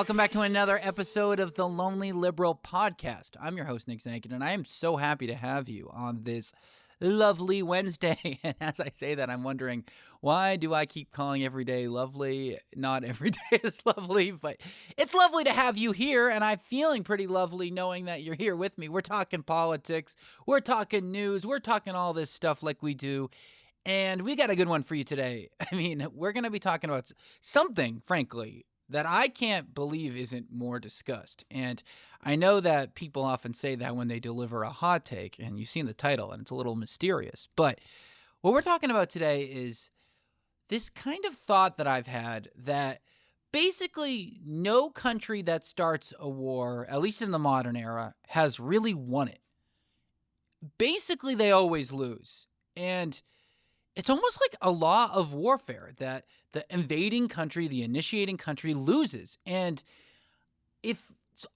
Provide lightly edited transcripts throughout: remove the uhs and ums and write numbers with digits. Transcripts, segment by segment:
welcome back to another episode of the Lonely Liberal Podcast. I'm your host, Nick Zankin, and I am so happy to have you on this lovely Wednesday. And as I say that, I'm wondering, why do I keep calling every day lovely? Not every day is lovely, but it's lovely to have you here, and I'm feeling pretty lovely knowing that you're here with me. We're talking politics, we're talking news, we're talking all this stuff like we do, and we got a good one for you today. I mean, we're going to be talking about something, frankly, that I can't believe isn't more discussed. And I know that people often say that when they deliver a hot take, and you've seen the title, and it's a little mysterious. But what we're talking about today is this kind of thought that I've had that basically no country that starts a war, at least in the modern era, has really won it. Basically, they always lose. And it's almost like a law of warfare that the invading country, the initiating country loses. And it's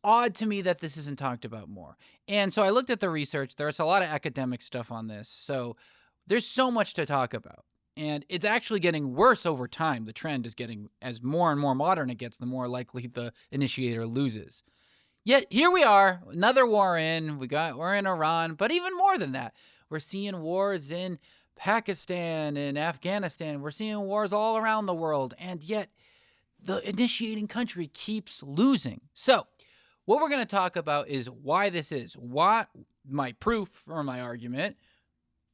odd to me that this isn't talked about more. And so I looked at the research. There's a lot of academic stuff on this. So there's so much to talk about. And it's actually getting worse over time. The trend is getting, as more and more modern it gets, the more likely the initiator loses. Yet here we are, another war in. We're in Iran. But even more than that, we're seeing wars in Pakistan and Afghanistan. We're seeing wars all around the world, and yet the initiating country keeps losing. So what we're going to talk about is why this is, why my proof or my argument,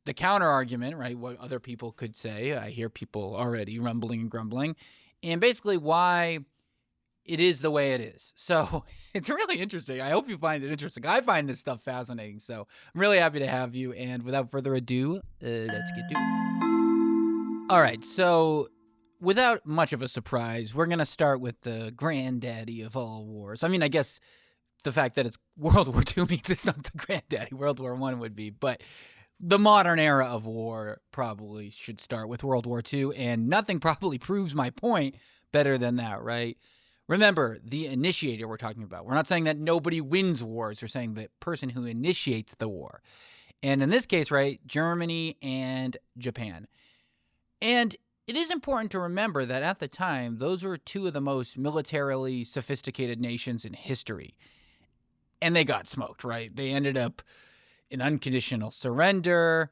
the counter argument, right? What other people could say. I hear people already rumbling and grumbling, and basically why it is the way it is. So it's really interesting. I hope you find it interesting. I find this stuff fascinating. So I'm really happy to have you. And without further ado, let's get to it. All right. So without much of a surprise, we're going to start with the granddaddy of all wars. I mean, I guess the fact that it's World War II means it's not the granddaddy. World War I would be. But the modern era of war probably should start with World War II. And nothing probably proves my point better than that, right? Remember, the initiator we're talking about. We're not saying that nobody wins wars. We're saying the person who initiates the war. And in this case, right, Germany and Japan. And it is important to remember that at the time, those were two of the most militarily sophisticated nations in history. And they got smoked, right? They ended up in unconditional surrender,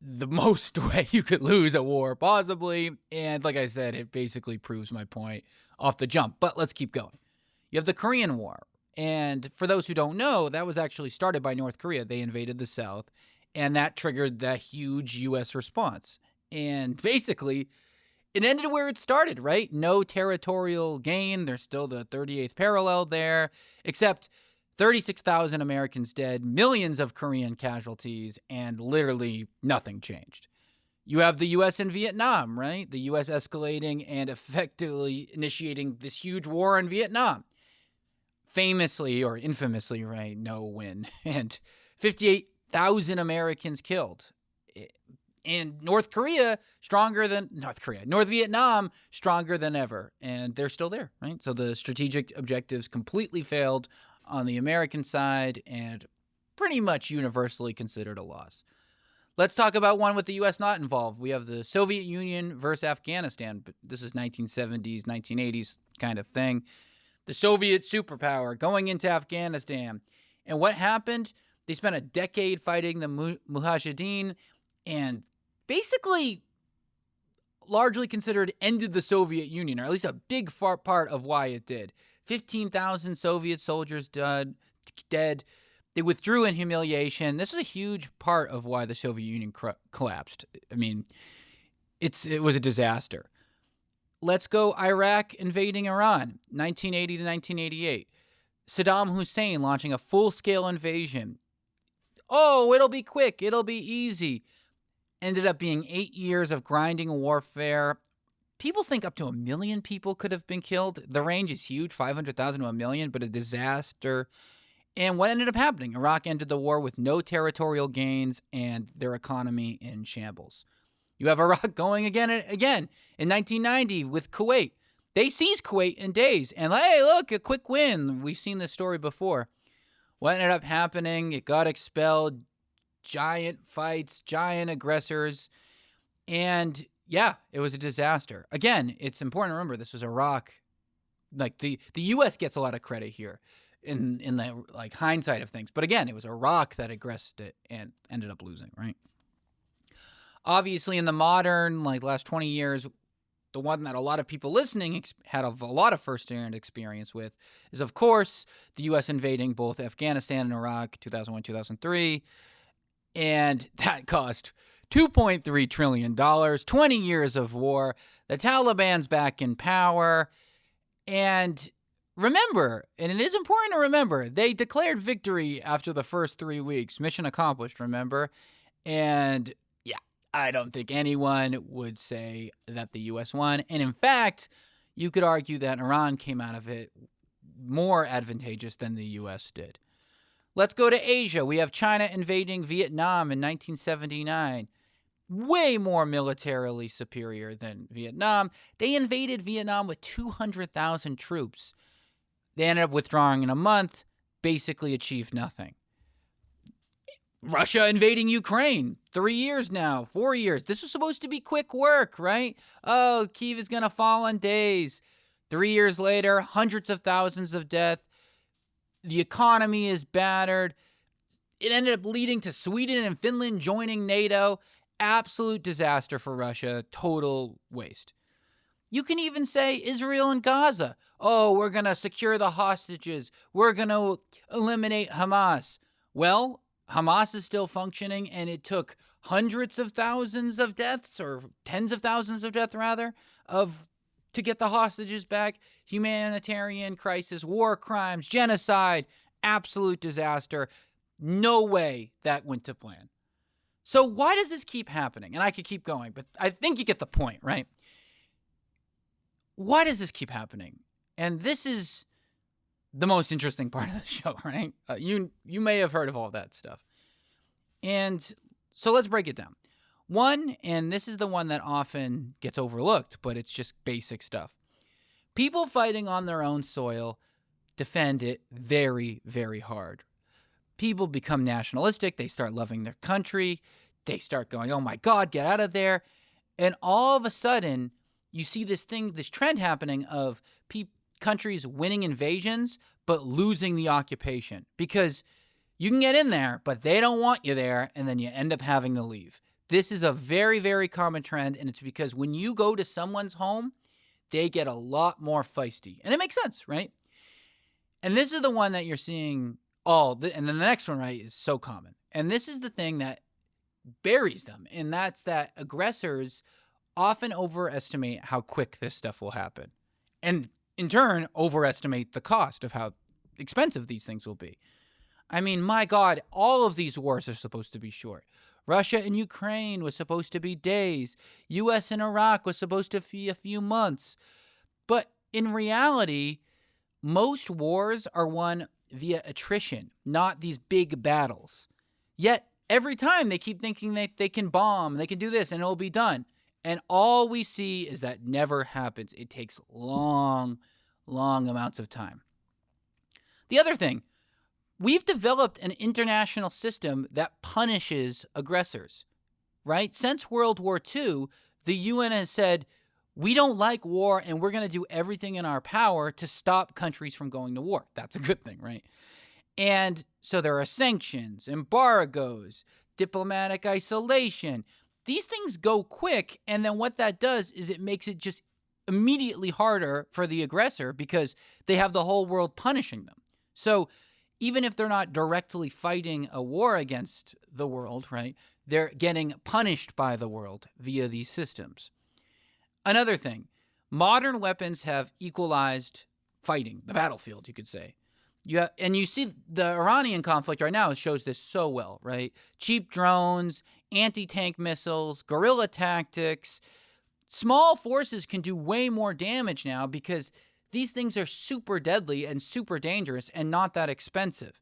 the most way you could lose a war possibly. And like I said, it basically proves my point off the jump. But let's keep going. You have the Korean War. And for those who don't know, that was actually started by North Korea. They invaded the South, and that triggered that huge U.S. response. And basically, it ended where it started, right? No territorial gain. There's still the 38th parallel there, except 36,000 Americans dead, millions of Korean casualties, and literally nothing changed. You have the U.S. and Vietnam, right? The U.S. escalating and effectively initiating this huge war in Vietnam. Famously or infamously, right? No win. And 58,000 Americans killed. And North Vietnam, stronger than ever. And they're still there, right? So the strategic objectives completely failed on the American side and pretty much universally considered a loss. Let's talk about one with the U.S. not involved. We have the Soviet Union versus Afghanistan. But this is 1970s, 1980s kind of thing. The Soviet superpower going into Afghanistan. And what happened? They spent a decade fighting the Mujahideen and basically largely considered ended the Soviet Union, or at least a big part of why it did. 15,000 Soviet soldiers dead. They withdrew in humiliation. This is a huge part of why the Soviet Union collapsed. I mean, it was a disaster. Let's go Iraq invading Iran, 1980 to 1988. Saddam Hussein launching a full-scale invasion. Oh, it'll be quick. It'll be easy. Ended up being 8 years of grinding warfare. People think up to 1 million people could have been killed. The range is huge, 500,000 to 1 million, but a disaster. And what ended up happening? Iraq ended the war with no territorial gains and their economy in shambles. You have Iraq going again in 1990 with Kuwait. They seized Kuwait in days. And hey, look, a quick win. We've seen this story before. What ended up happening? It got expelled. Giant fights, giant aggressors. And yeah, it was a disaster. Again, it's important to remember this was Iraq like the U.S. gets a lot of credit here in the like hindsight of things. But again, it was Iraq that aggressed it and ended up losing, right? Obviously, in the modern, like last 20 years, the one that a lot of people listening had a lot of first-hand experience with is, of course, the U.S. invading both Afghanistan and Iraq, 2001, 2003. And that cost $2.3 trillion, 20 years of war. The Taliban's back in power. And remember, and it is important to remember, they declared victory after the first 3 weeks. Mission accomplished, remember? And yeah, I don't think anyone would say that the U.S. won. And in fact, you could argue that Iran came out of it more advantageous than the U.S. did. Let's go to Asia. We have China invading Vietnam in 1979. Way more militarily superior than Vietnam. They invaded Vietnam with 200,000 troops. They ended up withdrawing in a month, basically achieved nothing. Russia invading Ukraine. 3 years now, 4 years. This was supposed to be quick work, right? Oh, Kyiv is going to fall in days. 3 years later, hundreds of thousands of deaths. The economy is battered. It ended up leading to Sweden and Finland joining NATO. Absolute disaster for Russia. Total waste. You can even say Israel and Gaza. Oh, we're going to secure the hostages. We're going to eliminate Hamas. Well, Hamas is still functioning, and it took hundreds of thousands of deaths, or tens of thousands of deaths, rather, to get the hostages back. Humanitarian crisis, war crimes, genocide, absolute disaster. No way that went to plan. So why does this keep happening? And I could keep going, but I think you get the point, right? Why does this keep happening? And this is the most interesting part of the show, right? You may have heard of all that stuff. And so let's break it down. One, and this is the one that often gets overlooked, but it's just basic stuff. People fighting on their own soil defend it very, very hard. People become nationalistic. They start loving their country. They start going, oh my God, get out of there. And all of a sudden, you see this trend happening of countries winning invasions, but losing the occupation. Because you can get in there, but they don't want you there, and then you end up having to leave. This is a very, very common trend, and it's because when you go to someone's home, they get a lot more feisty. And it makes sense, right? And this is the one that you're seeing and then the next one, right, is so common. And this is the thing that buries them, and that's that aggressors often overestimate how quick this stuff will happen. And in turn, overestimate the cost of how expensive these things will be. I mean, my God, all of these wars are supposed to be short. Russia and Ukraine was supposed to be days. U.S. and Iraq was supposed to be a few months. But in reality, most wars are won via attrition, not these big battles. Yet, every time they keep thinking they can bomb, they can do this, and it'll be done. And all we see is that never happens. It takes long, long amounts of time. The other thing, we've developed an international system that punishes aggressors, right? Since World War II, the UN has said, we don't like war and we're going to do everything in our power to stop countries from going to war. That's a good thing, right? And so there are sanctions, embargoes, diplomatic isolation. These things go quick, and then what that does is it makes it just immediately harder for the aggressor because they have the whole world punishing them. So even if they're not directly fighting a war against the world, right, they're getting punished by the world via these systems. Another thing, modern weapons have equalized fighting, the battlefield, you could say. And you see the Iranian conflict right now shows this so well, right? Cheap drones, anti-tank missiles, guerrilla tactics. Small forces can do way more damage now because these things are super deadly and super dangerous and not that expensive.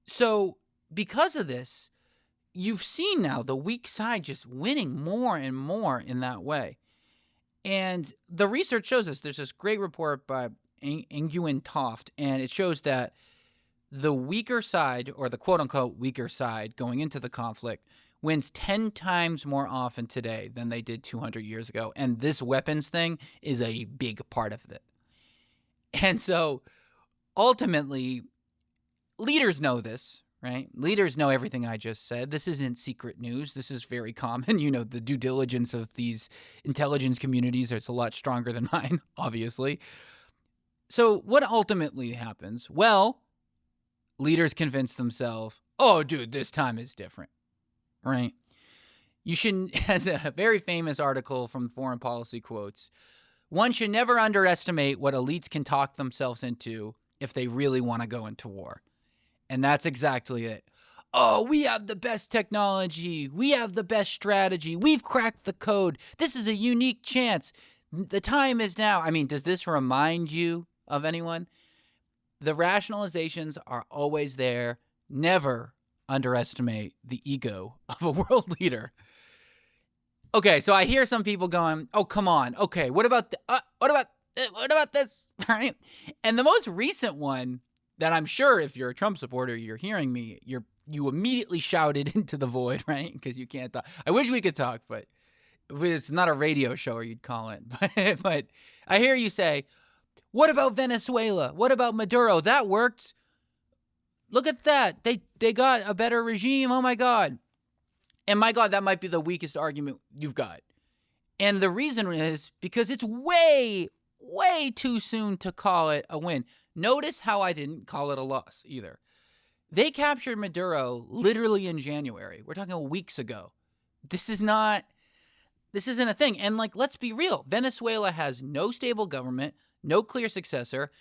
So because of this, you've seen now the weak side just winning more and more in that way. And the research shows us. There's this great report by Nguyen Toft, and it shows that the weaker side, or the quote-unquote weaker side going into the conflict, wins 10 times more often today than they did 200 years ago. And this weapons thing is a big part of it. And so ultimately, leaders know this, right? Leaders know everything I just said. This isn't secret news. This is very common. The due diligence of these intelligence communities is a lot stronger than mine, obviously. So what ultimately happens? Well, leaders convince themselves, oh, dude, this time is different, right? You shouldn't, as a very famous article from Foreign Policy quotes, one should never underestimate what elites can talk themselves into if they really want to go into war. And that's exactly it. Oh, we have the best technology. We have the best strategy. We've cracked the code. This is a unique chance. The time is now. I mean, does this remind you of anyone? The rationalizations are always there. Never underestimate the ego of a world leader. Okay, so I hear some people going, "Oh, come on. Okay, what about this?" Right? And the most recent one that I'm sure if you're a Trump supporter, you're hearing me, you immediately shouted into the void, right? Because you can't talk. I wish we could talk, but it's not a radio show, or you'd call it. But I hear you say, "What about Venezuela? What about Maduro? That worked. Look at that. They got a better regime. Oh my God." And my God, that might be the weakest argument you've got. And the reason is because it's way, way too soon to call it a win. Notice how I didn't call it a loss either. They captured Maduro literally in January. We're talking weeks ago. This isn't a thing. And let's be real. Venezuela has no stable government, no clear successor.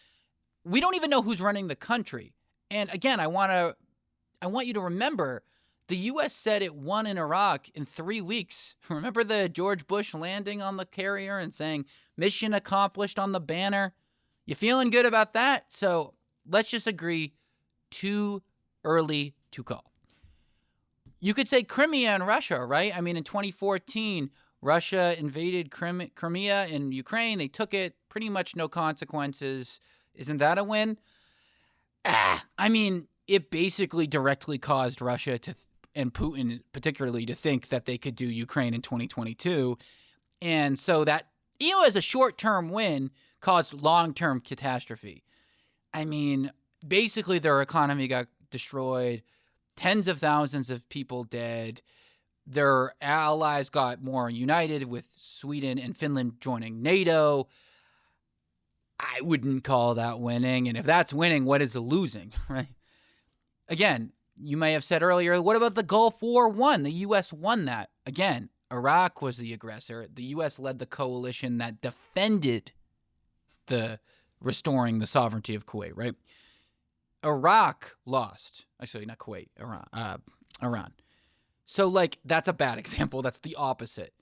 We don't even know who's running the country. And again, I want you to remember, the U.S. said it won in Iraq in 3 weeks. Remember the George Bush landing on the carrier and saying, "Mission accomplished" on the banner? You feeling good about that? So let's just agree, too early to call. You could say Crimea and Russia, right? I mean, in 2014, Russia invaded Crimea in Ukraine. They took it, pretty much no consequences. Isn't that a win? I mean, it basically directly caused Russia and Putin particularly to think that they could do Ukraine in 2022. And so that, as a short-term win, caused long-term catastrophe. I mean, basically their economy got destroyed, tens of thousands of people dead. Their allies got more united, with Sweden and Finland joining NATO. I wouldn't call that winning. And if that's winning, what is losing, right? Again, you may have said earlier, what about the Gulf War won? The U.S. won that. Again, Iraq was the aggressor. The U.S. led the coalition that defended the restoring the sovereignty of Kuwait, right? Iraq lost. Actually, not Kuwait, Iran. So, that's a bad example. That's the opposite.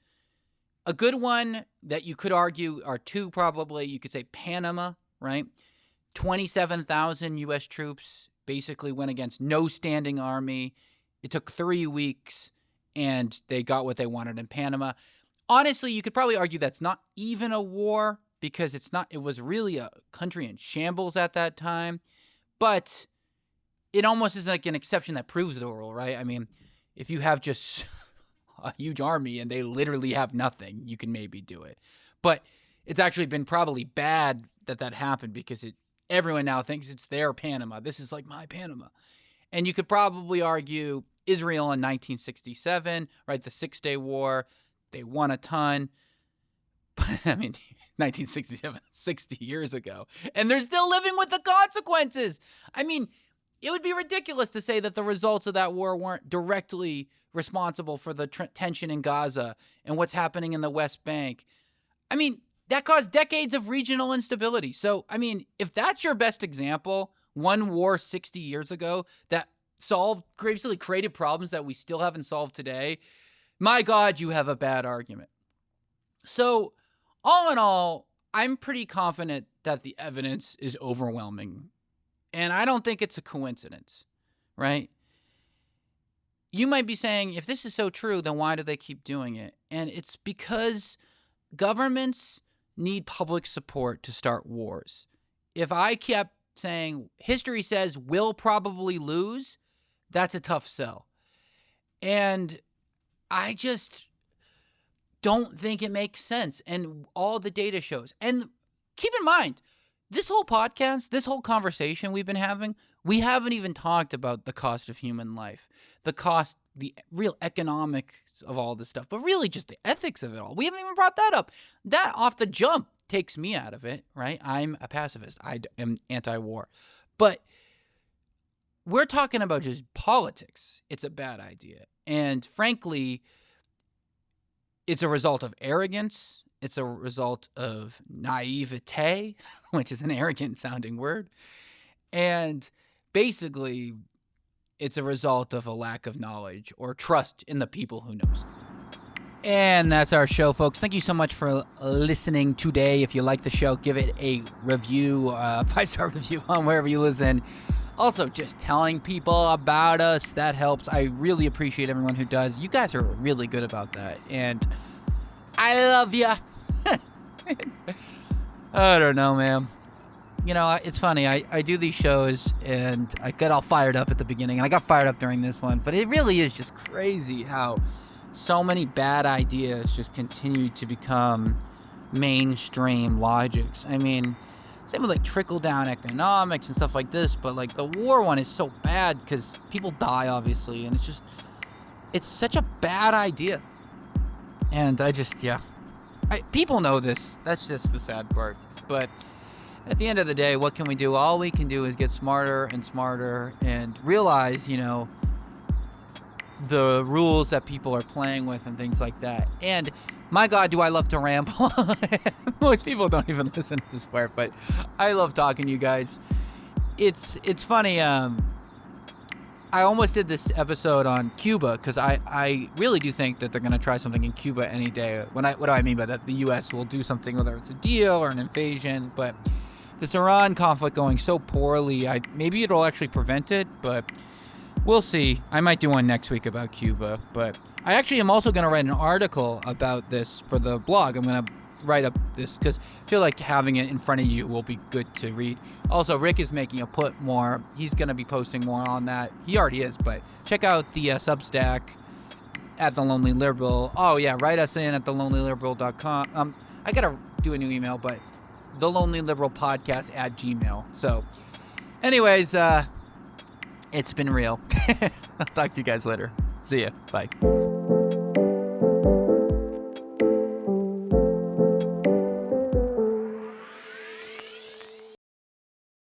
A good one that you could argue are two, probably. You could say Panama, right? 27,000 U.S. troops basically went against no standing army. It took 3 weeks, and they got what they wanted in Panama. Honestly, you could probably argue that's not even a war, because it was really a country in shambles at that time. But it almost is like an exception that proves the rule, right? I mean, if you have just a huge army and they literally have nothing, you can maybe do it. But it's actually been probably bad that happened, because everyone now thinks it's their Panama. This is like my Panama. And you could probably argue Israel in 1967, right? The 6-Day War, they won a ton. But I mean, 1967, 60 years ago. And they're still living with the consequences. I mean, it would be ridiculous to say that the results of that war weren't directly responsible for the tension in Gaza and what's happening in the West Bank. I mean, that caused decades of regional instability. So, I mean, if that's your best example, one war 60 years ago that basically created problems that we still haven't solved today, my God, you have a bad argument. So, all in all, I'm pretty confident that the evidence is overwhelming. And I don't think it's a coincidence, right? You might be saying, if this is so true, then why do they keep doing it? And it's because governments need public support to start wars. If I kept saying, history says we'll probably lose, that's a tough sell. And I just don't think it makes sense. And all the data shows. And keep in mind, this whole podcast, this whole conversation we've been having, we haven't even talked about the cost of human life, the cost, the real economics of all this stuff, but really just the ethics of it all. We haven't even brought that up. That off the jump takes me out of it, right? I'm a pacifist. I am anti-war. But we're talking about just politics. It's a bad idea. And frankly, it's a result of arrogance. It's a result of naivete, which is an arrogant sounding word. And basically, it's a result of a lack of knowledge or trust in the people who know something. And that's our show, folks. Thank you so much for listening today. If you like the show, give it a review, 5-star review on wherever you listen. Also, just telling people about us, that helps. I really appreciate everyone who does. You guys are really good about that. And I love ya. I don't know, man. You know, it's funny. I do these shows, and I get all fired up at the beginning, and I got fired up during this one. But it really is just crazy how so many bad ideas just continue to become mainstream logics. I mean, same with like trickle-down economics and stuff like this, but like the war one is so bad because people die, obviously, and it's such a bad idea. And people know this. That's just the sad part. But at the end of the day, what can we do? All we can do is get smarter and smarter and realize, you know, the rules that people are playing with and things like that. And my God, do I love to ramble. Most people don't even listen to this part, but I love talking to you guys. It's funny. I almost did this episode on Cuba because I really do think that they're going to try something in Cuba any day. What do I mean by that? The U.S. will do something, whether it's a deal or an invasion. But this Iran conflict going so poorly, maybe it'll actually prevent it, but we'll see. I might do one next week about Cuba, but I actually am also going to write an article about this for the blog. I'm going to write up this because I feel like having it in front of you will be good to read. Also, Rick is making a put more. He's going to be posting more on that. He already is, but check out the Substack at The Lonely Liberal. Oh, yeah, write us in at thelonelyliberal.com. I got to do a new email, but thelonelyliberalpodcast@gmail. So, anyways, it's been real. I'll talk to you guys later. See ya. Bye.